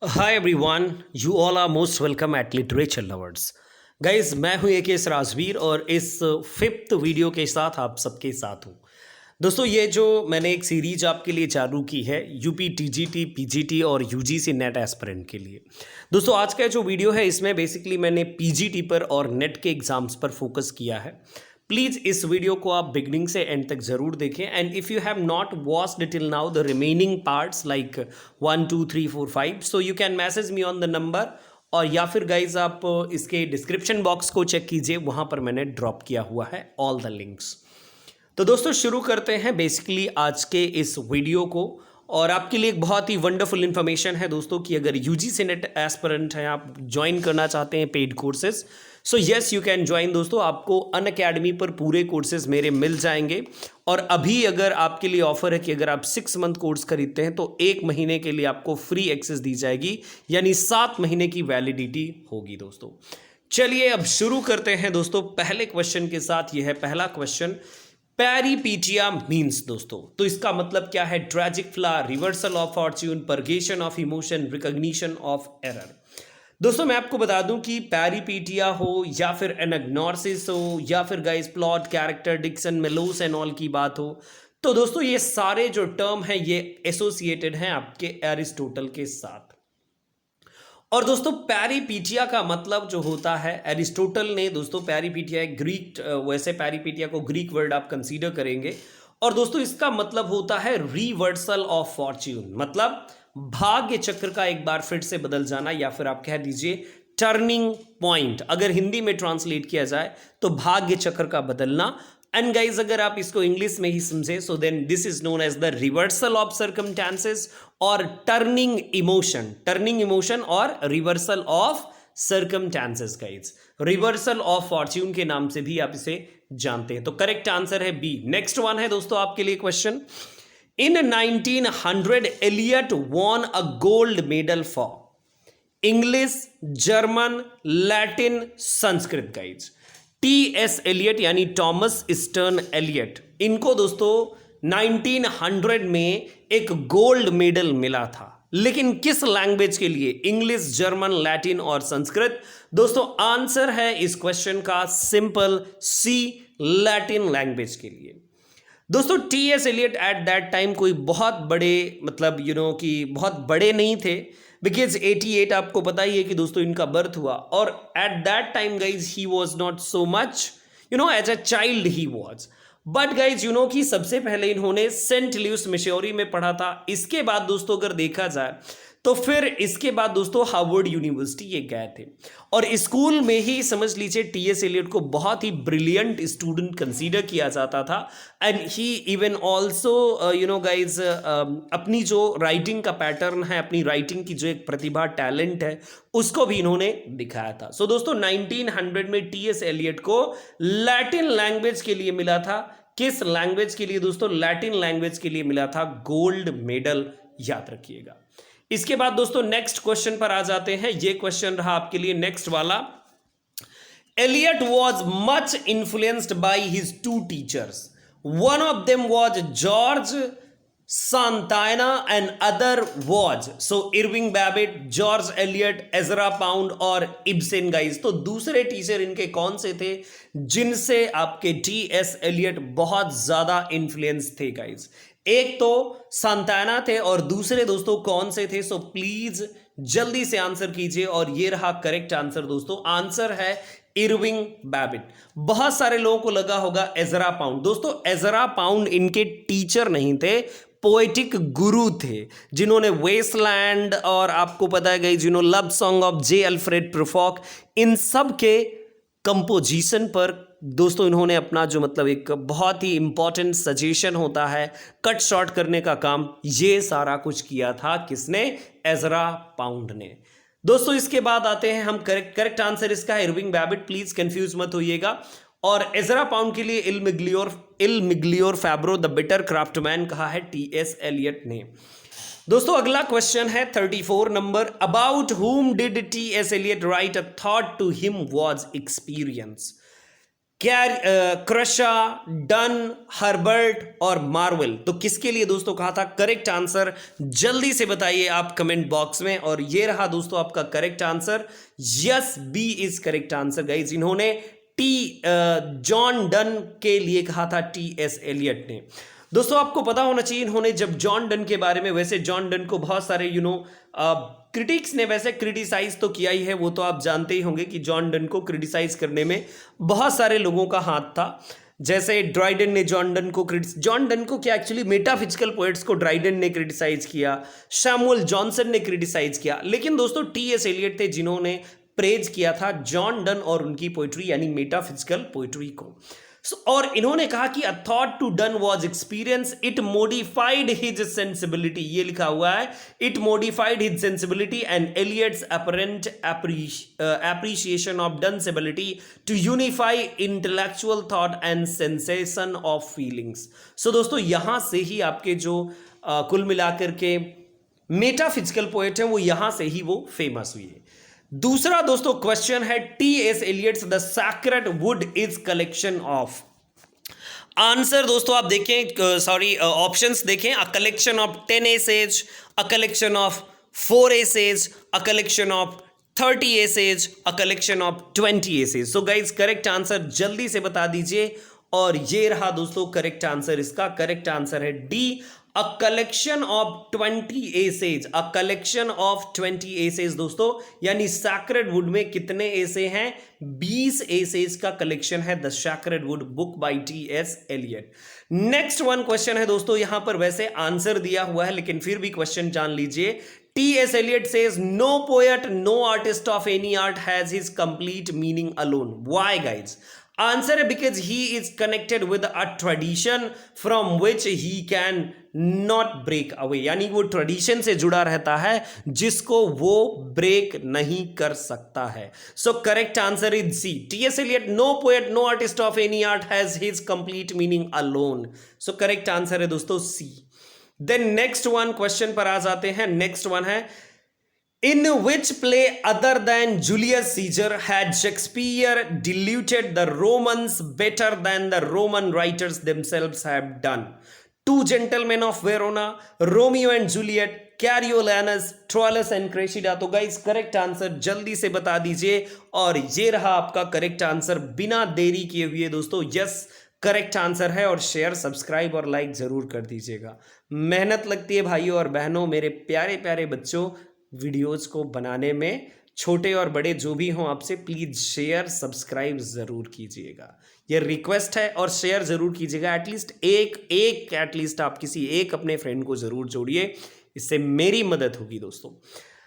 Hi everyone, you all are most welcome at literature lovers. Guys, मैं हूं AKS Rajveer और इस फिफ्थ वीडियो के साथ आप सबके साथ हूं। दोस्तों, ये जो मैंने एक सीरीज आपके लिए चालू की है यूपी टीजीटी पीजीटी और यूजीसी नेट एस्पिरेंट के लिए। दोस्तों, आज का जो वीडियो है इसमें बेसिकली मैंने पीजीटी पर और नेट के एग्जाम्स पर फोकस किया है। प्लीज़ इस वीडियो को आप बिगनिंग से एंड तक ज़रूर देखें and if you have not watched till now the remaining parts like 1 2 3 4 5 so you can message me on the number, और या फिर गाइज आप इसके डिस्क्रिप्शन बॉक्स को चेक कीजिए, वहाँ पर मैंने ड्रॉप किया हुआ है ऑल द लिंक्स। तो दोस्तों, शुरू करते हैं बेसिकली आज के इस वीडियो को। और आपके लिए एक बहुत ही वंडरफुल इन्फॉर्मेशन है दोस्तों कि अगर यूजीसी नेट एस्पिरेंट हैं, आप ज्वाइन करना चाहते हैं paid courses, so yes you can join. दोस्तों, आपको अनअकैडमी पर पूरे कोर्सेज मेरे मिल जाएंगे। और अभी अगर आपके लिए ऑफर है कि अगर आप 6 मंथ कोर्स खरीदते हैं तो 1 महीने के लिए आपको फ्री एक्सेस दी जाएगी, यानी 7 महीने की वैलिडिटी होगी। दोस्तों, चलिए अब शुरू करते हैं दोस्तों पहले क्वेश्चन के साथ। यह है पहला क्वेश्चन, पेरिपीटिया मीन्स। दोस्तों, तो इसका मतलब क्या है? Tragic flaw, reversal of fortune, purgation of emotion, recognition of error. दोस्तों, मैं आपको बता दूं कि पेरिपीटिया हो या फिर एनाग्नोसिस हो या फिर guys plot, character, diction, melos and all की बात हो, तो दोस्तों ये सारे जो टर्म हैं ये एसोसिएटेड हैं आपके एरिस्टोटल के साथ। और दोस्तों, पेरिपीटिया का मतलब जो होता है, एरिस्टोटल ने दोस्तों पेरिपीटिया एक ग्रीक, वैसे पेरिपीटिया को ग्रीक वर्ड आप कंसीडर करेंगे, और दोस्तों इसका मतलब होता है रिवर्सल ऑफ फॉर्च्यून, मतलब भाग्य चक्र का एक बार फिर से बदल जाना, या फिर आप कह दीजिए टर्निंग पॉइंट। अगर हिंदी में ट्रांसलेट किया जाए तो भाग्य चक्र का बदलना। एंड गाइज, अगर आप इसको इंग्लिश में ही समझे so then this is known as the reversal of circumstances और टर्निंग इमोशन और reversal of circumstances. Guys, reversal of fortune के नाम से भी आप इसे जानते हैं। तो करेक्ट आंसर है बी। नेक्स्ट वन है दोस्तों आपके लिए question, in 1900 Eliot won a gold medal for English, German, Latin, Sanskrit. Guys, TS. Eliot यानी टॉमस स्टर्न एलियट, इनको दोस्तों 1900 में एक गोल्ड मेडल मिला था, लेकिन किस लैंग्वेज के लिए? इंग्लिश, जर्मन, लैटिन और संस्कृत। दोस्तों, आंसर है इस क्वेश्चन का सिंपल सी, लैटिन लैंग्वेज के लिए। दोस्तों, TS. Eliot at that time कोई बहुत बड़े, मतलब कि बहुत बड़े नहीं थे, बिकॉज 88 आपको पता ही है कि दोस्तों इनका बर्थ हुआ। और at that time guys he was not so much as a child he was, but guys कि सबसे पहले इन्होंने सेंट ल्यूस मिशोरी में पढ़ा था। इसके बाद दोस्तों अगर देखा जाए तो फिर इसके बाद दोस्तों हार्वर्ड यूनिवर्सिटी ये गए थे, और स्कूल में ही समझ लीजिए टी.एस. एलियट को बहुत ही ब्रिलियंट स्टूडेंट कंसीडर किया जाता था। And he even also guys अपनी जो राइटिंग का पैटर्न है, अपनी राइटिंग की जो एक प्रतिभा, टैलेंट है, उसको भी इन्होंने दिखाया था। सो दोस्तों 1900 में टी.एस. एलियट को लैटिन लैंग्वेज के लिए मिला था। किस लैंग्वेज के लिए दोस्तों? लैटिन लैंग्वेज के लिए मिला था गोल्ड मेडल, याद रखिएगा। इसके बाद दोस्तों नेक्स्ट क्वेश्चन पर आ जाते हैं। ये क्वेश्चन रहा आपके लिए नेक्स्ट वाला, Eliot was much influenced by his 2 teachers, one of them was George Santayana and other was Irving Babbitt, George Eliot, Ezra Pound और इब्सेन। गाइज, तो दूसरे टीचर इनके कौन से थे जिनसे आपके टी.एस. एलियट बहुत ज्यादा इन्फ्लुएंस थे? गाइज, एक तो सांताना थे और दूसरे दोस्तों कौन से थे? सो प्लीज जल्दी से आंसर कीजिए, और ये रहा करेक्ट आंसर। दोस्तों, आंसर है इरविंग बैबिट। बहुत सारे लोगों को लगा होगा एजरा पाउंड। दोस्तों, एजरा पाउंड इनके टीचर नहीं थे, पोएटिक गुरु थे, जिन्होंने वेस्टलैंड और आपको पता है गई love song of J Alfred Prufrock, इन सब के कंपोजिशन पर दोस्तों इन्होंने अपना जो एक बहुत ही इंपॉर्टेंट सजेशन होता है, कट शॉर्ट करने का काम, ये सारा कुछ किया था किसने? एजरा पाउंड ने। दोस्तों, इसके बाद आते हैं हम करेक्ट आंसर इसका है इरविंग बैबिट, प्लीज कंफ्यूज मत होइएगा। और एजरा पाउंड के लिए इल मिग्लियोर फैब्रो द बिटर क्राफ्टमैन कहा है टी.एस. एलियट ने। दोस्तों, अगला क्वेश्चन है 34 number, about whom did T S. Eliot write a thought to him was experience. Crashaw, Donne, Herbert और मार्वल। तो किसके लिए दोस्तों कहा था? करेक्ट आंसर जल्दी से बताइए आप कमेंट बॉक्स में। और ये रहा दोस्तों आपका correct answer. Yes, B is correct answer guys. इन्होंने जॉन डन के लिए कहा था, टी.एस. एलियट ने। दोस्तों आपको पता होना चाहिए इन्होंने जब जॉन डन के बारे में, वैसे जॉन डन को बहुत सारे क्रिटिक्स ने वैसे क्रिटिसाइज तो किया ही है, वो तो आप जानते ही होंगे कि जॉन डन को क्रिटिसाइज करने में बहुत सारे लोगों का हाथ था। जैसे ड्राइडन ने जॉन डन को क्या एक्चुअली मेटाफिजिकल पोएट्स को ड्राइडन ने क्रिटिसाइज किया, सैमुअल जॉनसन ने क्रिटिसाइज किया, लेकिन दोस्तों टी.एस. एलियट थे जिन्होंने प्रेज किया था जॉन डन और उनकी पोइट्री यानी मेटाफिजिकल पोइट्री को। और इन्होंने कहा कि a thought to Donne was experience, it modified his sensibility. ये लिखा हुआ है, it modified his sensibility and Eliot's apparent appreciation of Donne's ability to unify intellectual thought and sensation of feelings. So दोस्तों यहां से ही आपके जो कुल मिलाकर के मेटाफिजिकल पोएट हैं वो यहां से ही वो फेमस हुई है। दूसरा दोस्तों क्वेश्चन है, TS. Eliot's the sacred wood is collection of. Answer दोस्तों आप देखें, सॉरी ऑप्शंस देखें, a collection of 10 essays, a collection of 4 essays, a collection of 30 essays, a collection of 20 essays. So guys correct answer जल्दी से बता दीजिए। और ये रहा दोस्तों करेक्ट आंसर। इसका करेक्ट आंसर है D, a collection of 20 essays. A collection of 20 essays दोस्तों, यानी सैक्रेड वुड में कितने एसे हैं? 20 एसेज का कलेक्शन है the sacred wood book by TS. Eliot. Next one question है दोस्तों, यहां पर वैसे आंसर दिया हुआ है लेकिन फिर भी क्वेश्चन जान लीजिए। TS. Eliot says no poet, no artist of any art has his complete meaning alone. Why guys? Answer है because he is connected with a tradition from which he can not break away, यानी वो tradition से जुड़ा रहता है जिसको वो break नहीं कर सकता है। So correct answer is C, TS. Eliot, no poet no artist of any art has his complete meaning alone. So correct answer है दोस्तों C. Then next one question पर आ जाते हैं। नेक्स्ट वन है, in which play other than Julius Caesar had Shakespeare diluted the Romans better than the Roman writers themselves have done? Two Gentlemen of Verona, Romeo and Juliet, Coriolanus, Troilus and Cressida। तो guys correct answer जल्दी से बता दीजिए। और ये रहा आपका correct answer बिना देरी किए हुए दोस्तों। यस करेक्ट आंसर है। और शेयर, सब्सक्राइब और लाइक जरूर कर दीजिएगा। मेहनत लगती है भाइयों और बहनों, मेरे प्यारे प्यारे बच्चों, वीडियोज को बनाने में। छोटे और बड़े जो भी हों, आपसे प्लीज शेयर सब्सक्राइब जरूर कीजिएगा, ये रिक्वेस्ट है। और शेयर जरूर कीजिएगा, एटलीस्ट एक एटलीस्ट आप किसी एक अपने फ्रेंड को जरूर जोड़िए, इससे मेरी मदद होगी दोस्तों।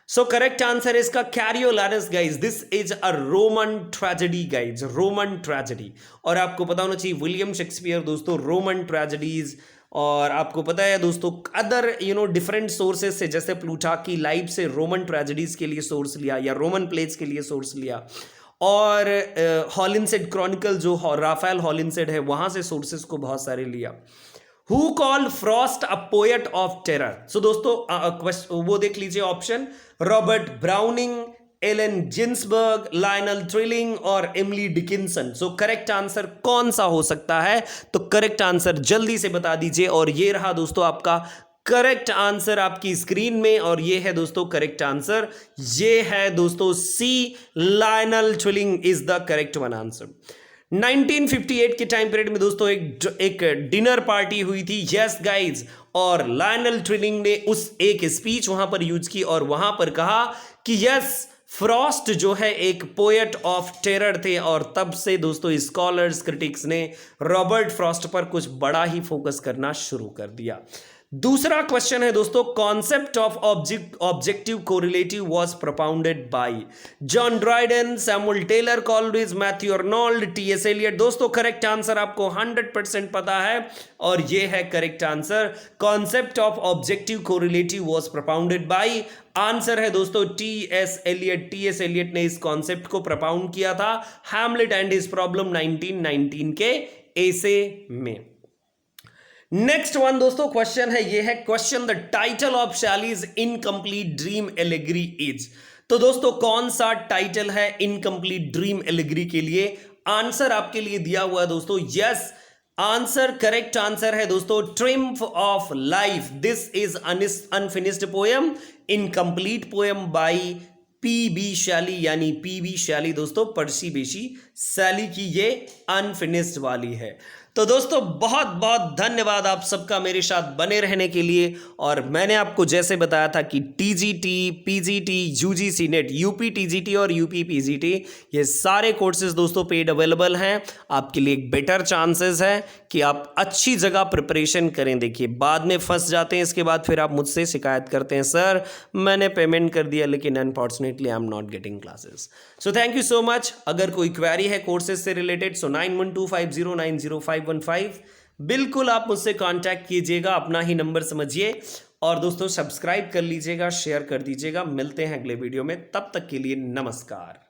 सो करेक्ट आंसर है इसका Coriolanus guys. This is a Roman tragedy guys, Roman tragedy. और आपको पता होना चाहिए विलियम शेक्सपियर दोस्तों रोमन ट्रेजेडीज, और आपको पता है दोस्तों अदर डिफरेंट सोर्सेज से, जैसे प्लूटार्क की लाइफ से रोमन ट्रेजेडीज के लिए सोर्स लिया या रोमन प्लेज के लिए सोर्स लिया। और हॉलिनसेड क्रॉनिकल जो राफेल हॉलिनसेड है वहां से सोर्सेज को बहुत सारे लिया। Who called Frost a poet of terror? So दोस्तों वो देख लीजिए option, Robert Browning, Allen Ginsberg, Lionel Trilling और Emily Dickinson. So correct answer कौन सा हो सकता है? तो करेक्ट आंसर जल्दी से बता दीजिए। और ये रहा दोस्तों आपका करेक्ट आंसर आपकी स्क्रीन में। और ये है दोस्तों करेक्ट आंसर, ये है दोस्तों C, Lionel Trilling is the correct one answer. 1958 के टाइम पीरियड में दोस्तों एक डिनर पार्टी हुई थी, यस गाइज, और लायनल थ्रिलिंग ने उस एक स्पीच वहां पर यूज की और वहां पर कहा कि यस फ्रॉस्ट जो है एक पोएट ऑफ टेरर थे। और तब से दोस्तों स्कॉलर्स, क्रिटिक्स ने रॉबर्ट फ्रॉस्ट पर कुछ बड़ा ही फोकस करना शुरू कर दिया। दूसरा क्वेश्चन है दोस्तों, concept of objective correlative was propounded by John Dryden, Samuel Taylor Coleridge, Matthew Arnold, TS. Eliot. दोस्तों करेक्ट आंसर आपको 100% पता है और ये है correct answer, concept of objective correlative was propounded by. Answer है दोस्तों टी.एस. एलियट। टी.एस. एलियट ने इस कॉन्सेप्ट को प्रोपाउंड किया था हैमलेट एंड हिज प्रॉब्लम 1919 के एसे में। नेक्स्ट वन दोस्तों क्वेश्चन है, ये है question, the title of Shelley's incomplete dream allegory is. तो दोस्तों कौन सा टाइटल है इनकम्प्लीट ड्रीम एलिगरी के लिए? आंसर आपके लिए दिया हुआ है दोस्तों। यस, आंसर, करेक्ट आंसर है दोस्तों triumph of life. This is unfinished poem, incomplete poem by PB. Shelley, यानी पी.बी. शैली दोस्तों, पर्सी बेशी शैली की ये अनफिनिश्ड वाली है। तो दोस्तों बहुत बहुत धन्यवाद आप सबका मेरे साथ बने रहने के लिए। और मैंने आपको जैसे बताया था कि TGT, PGT, UGC net, UP TGT और यूपी पीजीटी, ये सारे कोर्सेज दोस्तों पेड अवेलेबल हैं। आपके लिए एक बेटर चांसेस है कि आप अच्छी जगह प्रिपरेशन करें। देखिए बाद में फंस जाते हैं, इसके बाद फिर आप मुझसे शिकायत करते हैं, सर मैंने पेमेंट कर दिया लेकिन unfortunately I am not getting classes. So thank you so much. अगर कोई क्वेरी है कोर्सेज से रिलेटेड सो 9125090515 बिल्कुल आप मुझसे कांटेक्ट कीजिएगा, अपना ही नंबर समझिए। और दोस्तों सब्सक्राइब कर लीजिएगा, शेयर कर दीजिएगा। मिलते हैं अगले वीडियो में, तब तक के लिए नमस्कार।